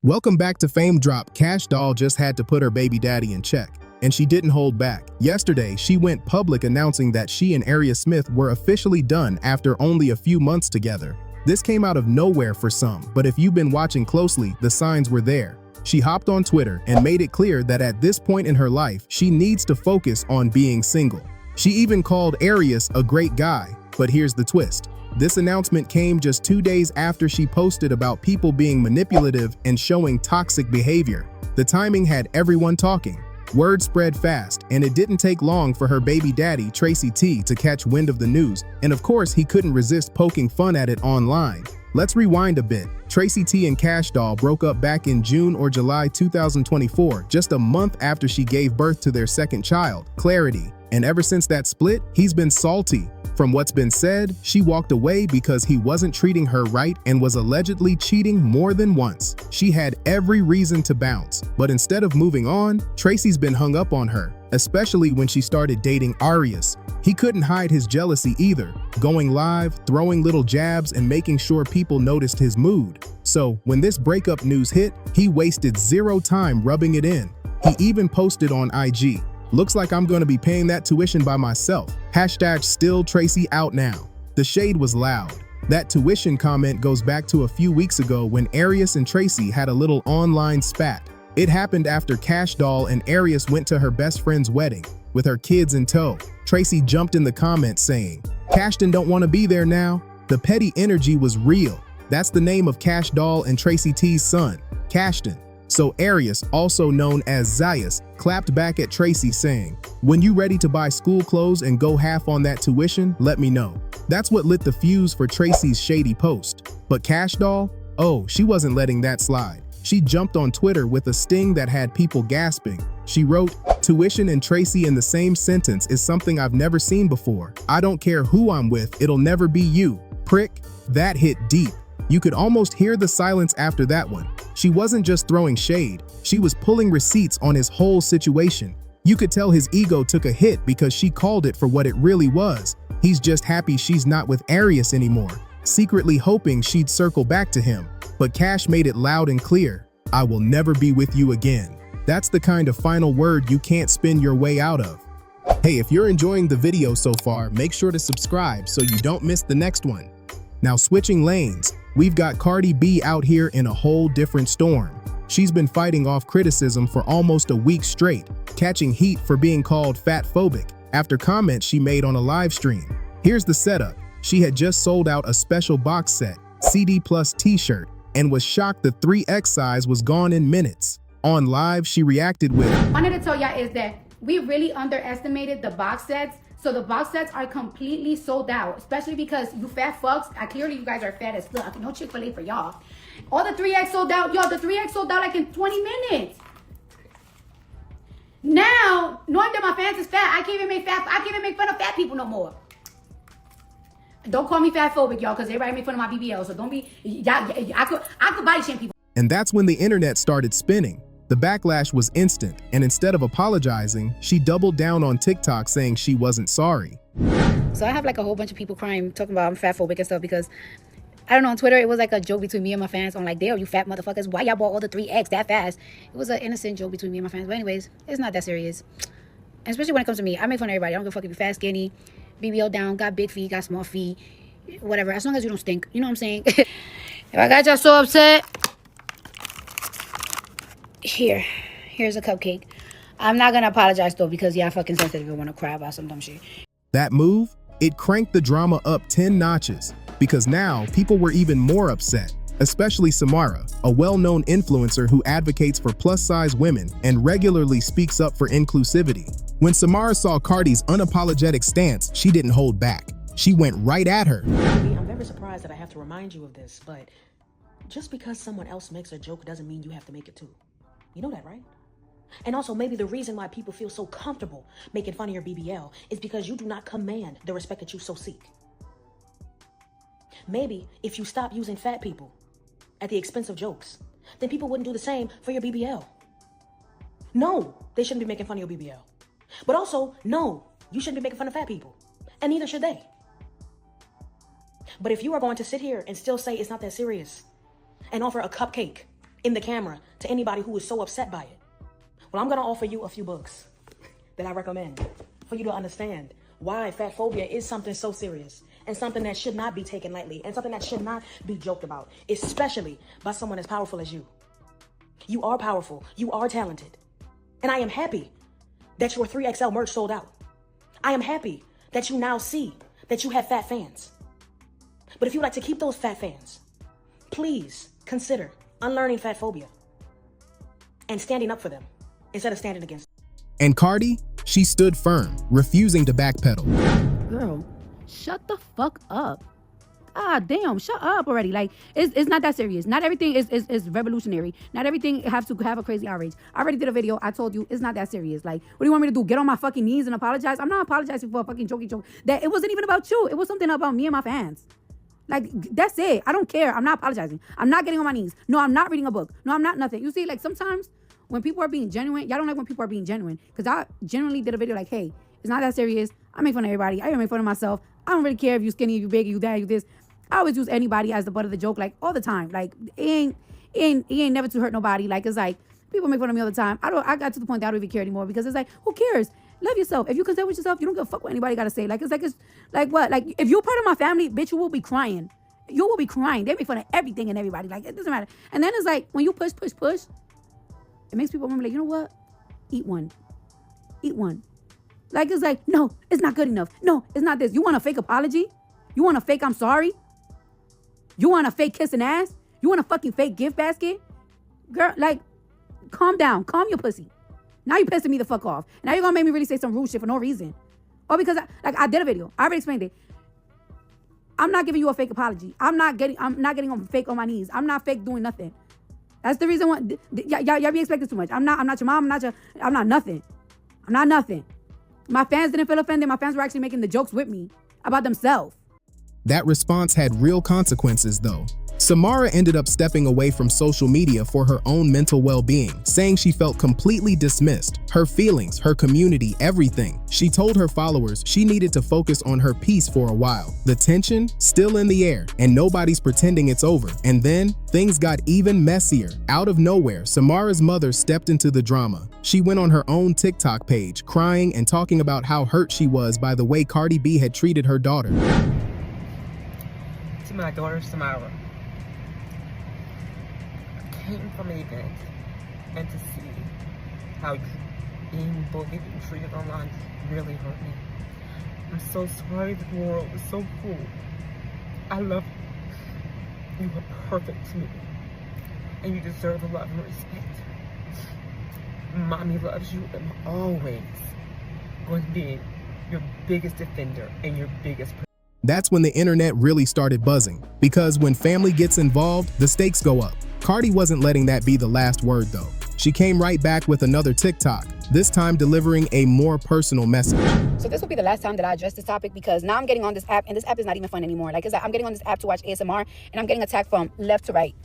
Welcome back to Fame Drop. Kash Doll just had to put her baby daddy in check, and she didn't hold back. Yesterday, she went public announcing that she and Aria Smith were officially done after only a few months together. This came out of nowhere for some, but if you've been watching closely, the signs were there. She hopped on Twitter and made it clear that at this point in her life, she needs to focus on being single. She even called Arias a great guy, but here's the twist. This announcement came just 2 days after she posted about people being manipulative and showing toxic behavior. The timing had everyone talking. Word spread fast, and it didn't take long for her baby daddy, Tracy T, to catch wind of the news, and of course he couldn't resist poking fun at it online. Let's rewind a bit. Tracy T and Kash Doll broke up back in June or July 2024, just a month after she gave birth to their second child, Clarity. And ever since that split, he's been salty. From what's been said, she walked away because he wasn't treating her right and was allegedly cheating more than once. She had every reason to bounce, but instead of moving on, Tracy's been hung up on her, especially when she started dating Arias. He couldn't hide his jealousy either, going live, throwing little jabs, and making sure people noticed his mood. So when this breakup news hit, he wasted zero time rubbing it in. He even posted on IG, "Looks like I'm gonna be paying that tuition by myself. Hashtag still Tracy out now." The shade was loud. That tuition comment goes back to a few weeks ago when Arias and Tracy had a little online spat. It happened after Kash Doll and Arias went to her best friend's wedding, with her kids in tow. Tracy jumped in the comments saying, "Cashton don't want to be there now." The petty energy was real. That's the name of Kash Doll and Tracy T's son, Cashton. So Arias, also known as Zayas, clapped back at Tracy saying, "When you ready to buy school clothes and go half on that tuition, let me know." That's what lit the fuse for Tracy's shady post. But Kash Doll? Oh, she wasn't letting that slide. She jumped on Twitter with a sting that had people gasping. She wrote, "Tuition and Tracy in the same sentence is something I've never seen before. I don't care who I'm with, it'll never be you." Prick. That hit deep. You could almost hear the silence after that one. She wasn't just throwing shade, she was pulling receipts on his whole situation. You could tell his ego took a hit because she called it for what it really was. He's just happy she's not with Arias anymore, secretly hoping she'd circle back to him. But Kash made it loud and clear, "I will never be with you again." That's the kind of final word you can't spin your way out of. Hey, if you're enjoying the video so far, make sure to subscribe so you don't miss the next one. Now switching lanes, we've got Cardi B out here in a whole different storm. She's been fighting off criticism for almost a week straight, catching heat for being called fatphobic after comments she made on a live stream. Here's the setup. She had just sold out a special box set, CD plus t-shirt, and was shocked the 3X size was gone in minutes. On live, she reacted with, "I wanted to tell y'all is that we really underestimated the box sets. So the box sets are completely sold out, especially because you fat fucks, clearly you guys are fat as fuck. No Chick-fil-A for y'all. All the 3X sold out. Y'all, the 3X sold out like in 20 minutes. Now, knowing that my fans is fat, I can't even make fun of fat people no more. Don't call me fat phobic, y'all, because everybody make fun of my BBL. So don't be, I could body shame people. And that's when the internet started spinning. The backlash was instant, and instead of apologizing, she doubled down on TikTok saying she wasn't sorry. So I have like a whole bunch of people crying, talking about I'm fat phobic and stuff because, I don't know, on Twitter, it was like a joke between me and my fans. I'm like, "Damn, you fat motherfuckers, why y'all bought all the 3X that fast?" It was an innocent joke between me and my fans. But anyways, it's not that serious. And especially when it comes to me, I make fun of everybody. I don't give a fuck if you're fat, skinny, BBL down, got big feet, got small feet, whatever. As long as you don't stink. You know what I'm saying? If I got y'all so upset, here's a cupcake. I'm not gonna apologize though because y'all fucking sensitive and wanna cry about some dumb shit. That move, it cranked the drama up 10 notches because now people were even more upset, especially Samara, a well-known influencer who advocates for plus-size women and regularly speaks up for inclusivity. When Samara saw Cardi's unapologetic stance, she didn't hold back. She went right at her. I'm very surprised that I have to remind you of this, but just because someone else makes a joke doesn't mean you have to make it too. You know that, right? And also, maybe the reason why people feel so comfortable making fun of your BBL is because you do not command the respect that you so seek. Maybe if you stop using fat people at the expense of jokes, then people wouldn't do the same for your BBL. No, they shouldn't be making fun of your BBL. But also, no, you shouldn't be making fun of fat people. And neither should they. But if you are going to sit here and still say it's not that serious and offer a cupcake in the camera to anybody who is so upset by it. Well, I'm going to offer you a few books that I recommend for you to understand why fat phobia is something so serious and something that should not be taken lightly and something that should not be joked about, especially by someone as powerful as you. You are powerful. You are talented. And I am happy that your 3XL merch sold out. I am happy that you now see that you have fat fans. But if you like to keep those fat fans, please consider unlearning fat phobia and standing up for them instead of standing against them. And Cardi, she stood firm, refusing to backpedal. Girl, shut the fuck up. God damn, shut up already. Like, it's not that serious. Not everything is revolutionary. Not everything has to have a crazy outrage. I already did a video. I told you it's not that serious. Like, what do you want me to do? Get on my fucking knees and apologize? I'm not apologizing for a fucking jokey joke. That it wasn't even about you. It was something about me and my fans. Like, that's it. I don't care. I'm not apologizing. I'm not getting on my knees. No, I'm not reading a book. No, I'm not nothing. You see, like, sometimes when people are being genuine, y'all don't like when people are being genuine. Because I genuinely did a video like, hey, it's not that serious. I make fun of everybody. I even make fun of myself. I don't really care if you skinny, if you big, if you that, you this. I always use anybody as the butt of the joke, like, all the time. Like, it ain't never to hurt nobody. Like, it's like, people make fun of me all the time. I got to the point that I don't even care anymore because it's like, who cares? Love yourself. If you concern with yourself, you don't give a fuck what anybody got to say. Like, it's like what? Like, if you're part of my family, bitch, you will be crying. You will be crying. They make fun of everything and everybody. Like, it doesn't matter. And then it's like, when you push, it makes people remember, like, you know what? Eat one. Like, it's like, no, it's not good enough. No, it's not this. You want a fake apology? You want a fake I'm sorry? You want a fake kissing ass? You want a fucking fake gift basket? Girl, like, calm down. Calm your pussy. Now you pissing me the fuck off. Now you're gonna make me really say some rude shit for no reason. Or because, I did a video. I already explained it. I'm not giving you a fake apology. I'm not getting on fake on my knees. I'm not fake doing nothing. That's the reason why y'all be expecting too much. I'm not your mom. I'm not nothing. I'm not nothing. My fans didn't feel offended. My fans were actually making the jokes with me about themselves. That response had real consequences, though. Samara ended up stepping away from social media for her own mental well-being, saying she felt completely dismissed, her feelings, her community, everything. She told her followers she needed to focus on her peace for a while. The tension still in the air, and nobody's pretending it's over. And then, things got even messier. Out of nowhere, Samara's mother stepped into the drama. She went on her own TikTok page, crying and talking about how hurt she was by the way Cardi B had treated her daughter. To my daughter, Samara. Came from an event and to see how being bullied and treated online really hurt me. I'm so sorry. The world is so cruel. I love you. You are perfect to me. And you deserve the love and respect. Mommy loves you and I'm always going to be your biggest defender and your biggest protector. That's when the internet really started buzzing, because when family gets involved, the stakes go up. Cardi wasn't letting that be the last word, though. She came right back with another TikTok, this time delivering a more personal message. So this will be the last time that I address this topic because now I'm getting on this app and this app is not even fun anymore. Like, I'm getting on this app to watch ASMR and I'm getting attacked from left to right.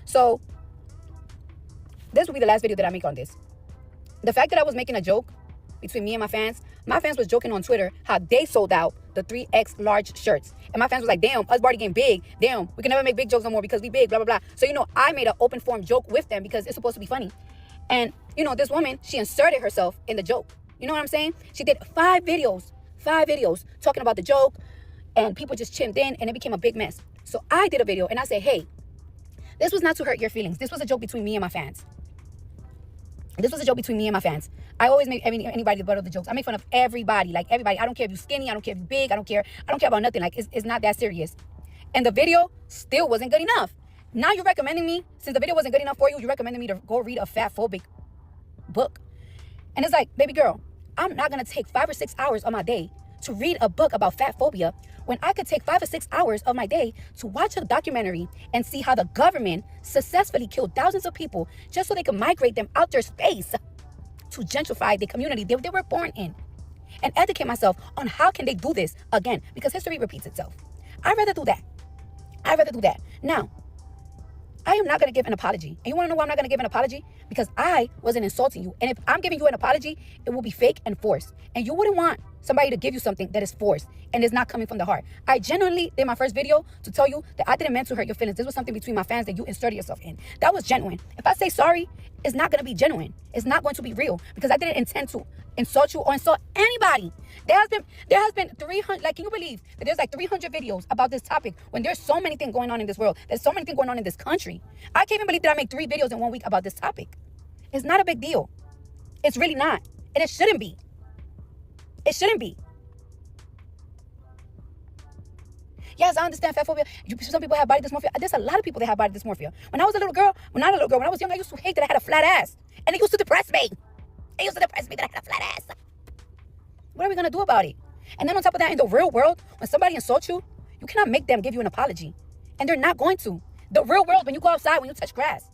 So this will be the last video that I make on this. The fact that I was making a joke between me and my fans was joking on Twitter how they sold out the 3X large shirts. And my fans was like, damn, us already getting big. Damn, we can never make big jokes no more because we big, blah, blah, blah. So, I made an open form joke with them because it's supposed to be funny. And, this woman, she inserted herself in the joke. You know what I'm saying? She did 5 videos talking about the joke and people just chimed in and it became a big mess. So I did a video and I said, hey, this was not to hurt your feelings. This was a joke between me and my fans. I always make anybody the butt of the jokes. I make fun of everybody, like everybody. I don't care if you're skinny. I don't care if you're big. I don't care about nothing. Like, it's not that serious. And the video still wasn't good enough. Now you're recommending me, since the video wasn't good enough for you, you're recommending me to go read a fatphobic book. And it's like, baby girl, I'm not going to take 5 or 6 hours of my day to read a book about fat phobia when I could take 5 or 6 hours of my day to watch a documentary and see how the government successfully killed thousands of people just so they could migrate them out their space to gentrify the community they were born in, and educate myself on how can they do this again, because history repeats itself. I'd rather do that. Now, I am not going to give an apology. And you want to know why I'm not going to give an apology? Because I wasn't insulting you. And if I'm giving you an apology, it will be fake and forced. And you wouldn't want somebody to give you something that is forced and is not coming from the heart. I genuinely did my first video to tell you that I didn't mean to hurt your feelings. This was something between my fans that you inserted yourself in. That was genuine. If I say sorry, it's not going to be genuine. It's not going to be real because I didn't intend to insult you or insult anybody. There has been 300, like, can you believe that there's like 300 videos about this topic when there's so many things going on in this world? There's so many things going on in this country. I can't even believe that I made 3 videos in 1 week about this topic. It's not a big deal. It's really not. And it shouldn't be. It shouldn't be. Yes, I understand fat phobia. Some people have body dysmorphia. There's a lot of people that have body dysmorphia. When I was a little girl, when I was young, I used to hate that I had a flat ass. And it used to depress me. It used to depress me that I had a flat ass. What are we going to do about it? And then on top of that, in the real world, when somebody insults you, you cannot make them give you an apology. And they're not going to. The real world, when you go outside, when you touch grass.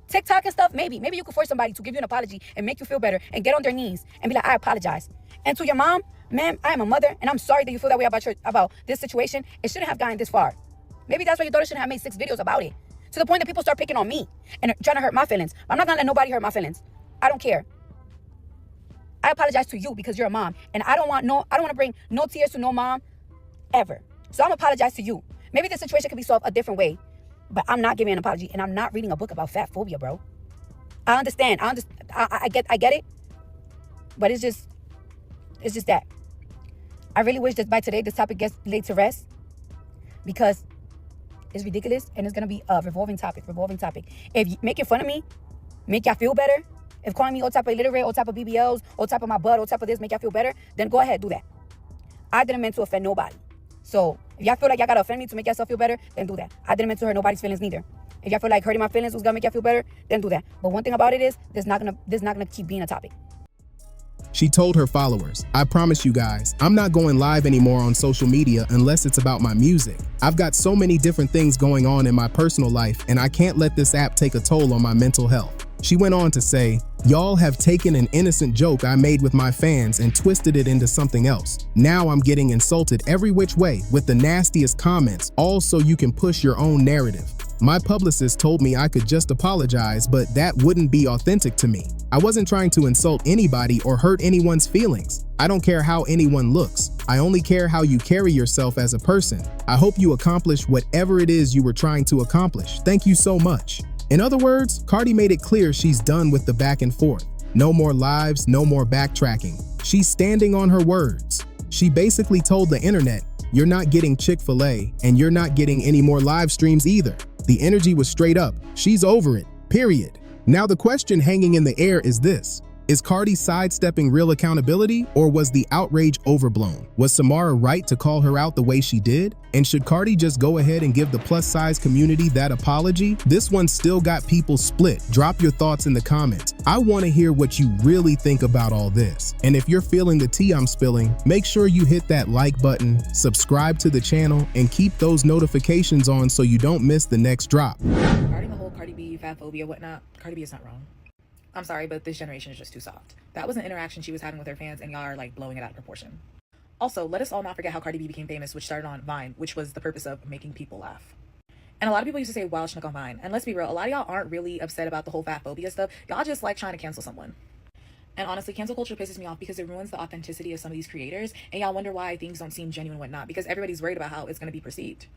TikTok and stuff, maybe you could force somebody to give you an apology and make you feel better and get on their knees and be like, I apologize. And to your mom, ma'am, I am a mother and I'm sorry that you feel that way about this situation. It shouldn't have gotten this far. Maybe that's why your daughter shouldn't have made 6 videos about it. To the point that people start picking on me and trying to hurt my feelings. I'm not gonna let nobody hurt my feelings. I don't care. I apologize to you because you're a mom. And I don't want to bring no tears to no mom ever. So I'm apologize to you. Maybe the situation could be solved a different way. But I'm not giving an apology, and I'm not reading a book about fat phobia, bro. I understand. I get it. But it's just that. I really wish that by today this topic gets laid to rest because it's ridiculous and it's gonna be a revolving topic. If you making fun of me, make y'all feel better. If calling me all type of illiterate, all type of BBLs, all type of my butt, all type of this, make y'all feel better, then go ahead, do that. I didn't mean to offend nobody. So if y'all feel like y'all gotta offend me to make yourself feel better, then do that. I didn't mean to hurt nobody's feelings neither. If y'all feel like hurting my feelings was gonna make y'all feel better, then do that. But one thing about it is, this not gonna keep being a topic. She told her followers, I promise you guys, I'm not going live anymore on social media unless it's about my music. I've got so many different things going on in my personal life and I can't let this app take a toll on my mental health. She went on to say, y'all have taken an innocent joke I made with my fans and twisted it into something else. Now I'm getting insulted every which way with the nastiest comments, all so you can push your own narrative. My publicist told me I could just apologize, but that wouldn't be authentic to me. I wasn't trying to insult anybody or hurt anyone's feelings. I don't care how anyone looks. I only care how you carry yourself as a person. I hope you accomplish whatever it is you were trying to accomplish. Thank you so much. In other words, Cardi made it clear she's done with the back and forth. No more lives, no more backtracking. She's standing on her words. She basically told the internet, you're not getting Chick-fil-A and you're not getting any more live streams either. The energy was straight up. She's over it, period. Now the question hanging in the air is this. Is Cardi sidestepping real accountability or was the outrage overblown? Was Samara right to call her out the way she did? And should Cardi just go ahead and give the plus-size community that apology? This one still got people split. Drop your thoughts in the comments. I want to hear what you really think about all this. And if you're feeling the tea I'm spilling, make sure you hit that like button, subscribe to the channel, and keep those notifications on so you don't miss the next drop. Regarding the whole Cardi B, fat phobia, whatnot, Cardi B is not wrong. I'm sorry, but this generation is just too soft. That was an interaction she was having with her fans, and y'all are like blowing it out of proportion. Also, let us all not forget how Cardi B became famous, which started on Vine, which was the purpose of making people laugh. And a lot of people used to say wild schnook on Vine. And let's be real, a lot of y'all aren't really upset about the whole fat phobia stuff. Y'all just like trying to cancel someone. And honestly, cancel culture pisses me off because it ruins the authenticity of some of these creators, and y'all wonder why things don't seem genuine and whatnot, because everybody's worried about how it's going to be perceived.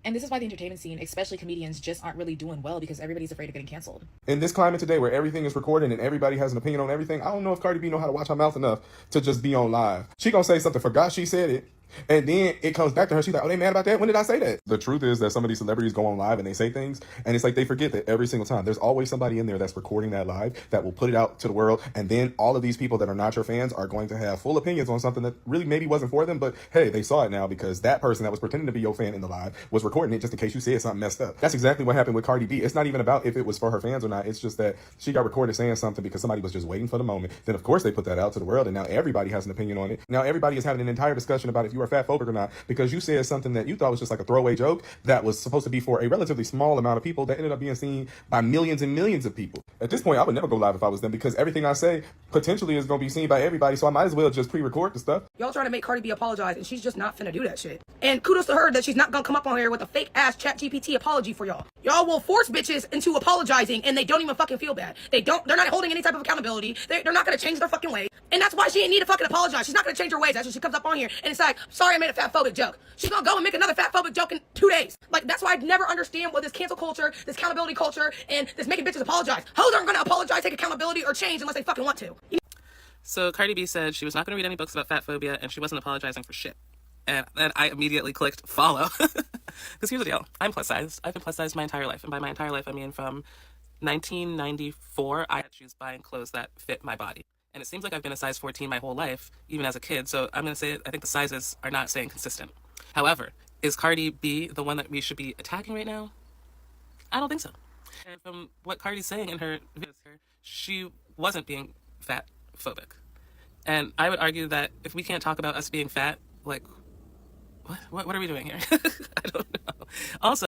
And this is why the entertainment scene, especially comedians, just aren't really doing well because everybody's afraid of getting canceled. In this climate today where everything is recorded and everybody has an opinion on everything, I don't know if Cardi B know how to watch her mouth enough to just be on live. She gonna say something, forgot she said it, and then it comes back to her. She's like, oh, they mad about that? When did I say that? The truth is that some of these celebrities go on live and they say things, and it's like they forget that every single time. There's always somebody in there that's recording that live that will put it out to the world, and then all of these people that are not your fans are going to have full opinions on something that really maybe wasn't for them, but hey, they saw it now because that person that was pretending to be your fan in the live was recording it just in case you said something messed up. That's exactly what happened with Cardi B. It's not even about if it was for her fans or not. It's just that she got recorded saying something because somebody was just waiting for the moment. Then of course they put that out to the world, and now everybody has an opinion on it. Now everybody is having an entire discussion about if you are fatphobic or not, because you said something that you thought was just like a throwaway joke that was supposed to be for a relatively small amount of people that ended up being seen by millions and millions of people. At this point, I would never go live if I was them because everything I say potentially is going to be seen by everybody, so I might as well just pre-record the stuff. Y'all trying to make Cardi B apologize, and she's just not finna do that shit. And kudos to her that she's not gonna come up on here with a fake-ass ChatGPT apology for y'all. Y'all will force bitches into apologizing, and they don't even fucking feel bad. They're not holding any type of accountability. They're not gonna change their fucking way. And that's why she ain't need to fucking apologize. She's not gonna change her ways. That's when she comes up on here and it's like, sorry I made a fatphobic joke. She's gonna go and make another fatphobic joke in 2 days. Like, that's why I never understand what this cancel culture, this accountability culture, and this making bitches apologize. Hoes aren't gonna apologize, take accountability, or change unless they fucking want to. So Cardi B said she was not going to read any books about fat phobia and she wasn't apologizing for shit. And then I immediately clicked follow. Because here's the deal. I'm plus size. I've been plus size my entire life. And by my entire life, I mean from 1994, I had shoes buying clothes that fit my body. And it seems like I've been a size 14 my whole life, even as a kid. So I'm going to say I think the sizes are not staying consistent. However, is Cardi B the one that we should be attacking right now? I don't think so. And from what Cardi's saying in her videos here, she wasn't being fat phobic. And I would argue that if we can't talk about us being fat, like, what are we doing here? I don't know. Also,